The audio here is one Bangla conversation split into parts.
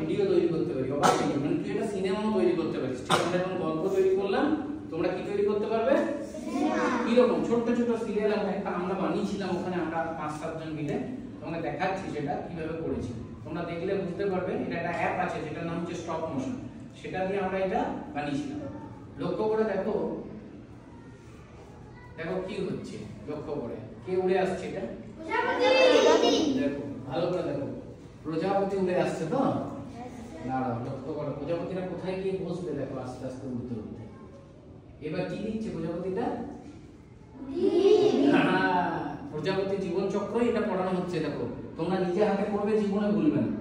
ভিডিও তৈরি করতে পারি, অবাক ভিডিও, মানে তুই একটা সিনেমাও তৈরি করতে পারিস। ঠিক আমরা এখন গল্প তৈরি করলাম, তোমরা কি তৈরি করতে পারবে? সিনেমা। কিরকম ছোট ছোট সিরিয়াল আমরা বানিয়েছিলাম ওখানে, আমরা 5-7 জন মিলে তোমাকে দেখাচ্ছি সেটা কিভাবে করেছি। তোমরা দেখলে বুঝতে পারবে। এটা একটা অ্যাপ আছে যেটার নাম হচ্ছে স্টপ মোশন, সেটা দিয়ে আমরা এটা বানিয়েছিলাম। লক্ষ্য করে দেখো, দেখো কি হচ্ছে, লক্ষ্য করে কে উড়ে আসছে? এটা প্রজাপতি। দেখো ভালো করে দেখো, প্রজাপতি উড়ে আসছে তো। দাঁড়াও, লক্ষ্য করো প্রজাপতিরা কোথায় গিয়ে বসবে, দেখো আস্তে আস্তে উড়তে উড়তে। এবার কি দিচ্ছে প্রজাপতিটা? প্রজাপতি জীবন চক্র এটা পড়ানো হচ্ছে। দেখো তোমরা নিজে হাতে পড়বে, জীবনে ভুলবে না,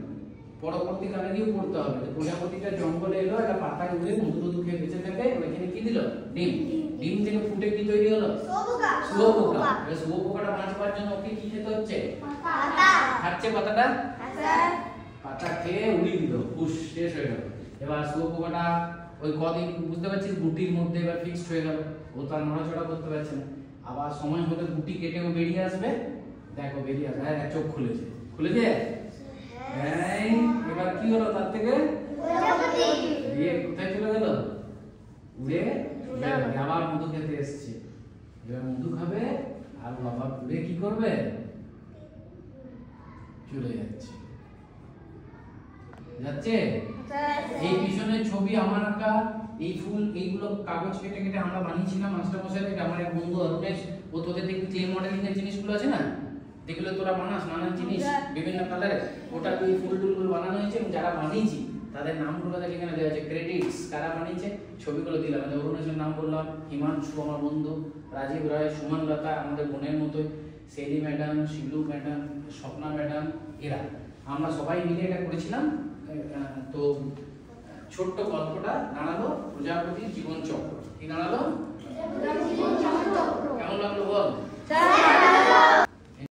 পরবর্তীকালে গিয়ে পড়তে হবে। প্রজাপতিটা জঙ্গলে এলো, একটা পাতায় উড়ে মধু খেয়ে বেঁচে থাকে, ওইখানে কি দিল? ডিম। ডিম থেকে ফুটে কি তৈরি হলো? শুয়োপোকা। শুয়োপোকাটা বাঁচবার জন্য ওকে কি খেতে হচ্ছে? পাতা। খাচ্ছে পাতাটা? পাতা খেয়ে উড়িয়ে দিল, পুশ, শেষ হয়ে গেল। এবার শুয়োপোকাটা ওই কদিন বুঝতে পারছিস গুটির মধ্যে এবার ফিক্সড হয়ে গেল, ও তো আর নড়াচড়া করতে পারছে না। আবার সময় হলে গুটি কেটেও বেরিয়ে আসবে। দেখো বেরিয়ে আসবে, হ্যাঁ চোখ খুলেছে, খুলেছে। হ্যাঁ এবার কি হলো তার থেকে? দিয়ে কোথায় চলে গেল? উড়ে আবার মধু খেতে এসছে। এবার মধু খাবে আর বাবা উড়ে কি করবে? চলে যাচ্ছে। যাচ্ছে। এই পিছনের ছবি আমার আঁকা, এই ফুল, এইগুলো কাগজ কেটে কেটে আমরা বানিয়েছিলাম মাস্টারমশাই। এটা আমার এক বন্ধু অরুণেশ, ও তোদের দেখবি ক্লে মডেলিং এর জিনিসগুলো আছে না, দেখলে তোরা বানাস নানান জিনিস বিভিন্ন কালারে, ওটা ওই ফুল টুলগুলো বানানো হয়েছে। এবং যারা বানিয়েছি তাদের নামগুলো দেখে এখানে দেওয়া আছে, ক্রেডিটস কারা বানিয়েছে, ছবিগুলো দিলাম। অরুণেশের নাম বললাম, হিমাংশু আমার বন্ধু, রাজীব রায়, সুমন লতা আমাদের বোনের মতোই, Sely madam, Shilu madam, Swapna madam, এরা আমরা সবাই মিলে এটা করেছিলাম। তো ছোট্ট গল্পটা দাঁড়ালো প্রজাপতির জীবন চক্র। কি দাঁড়ালো?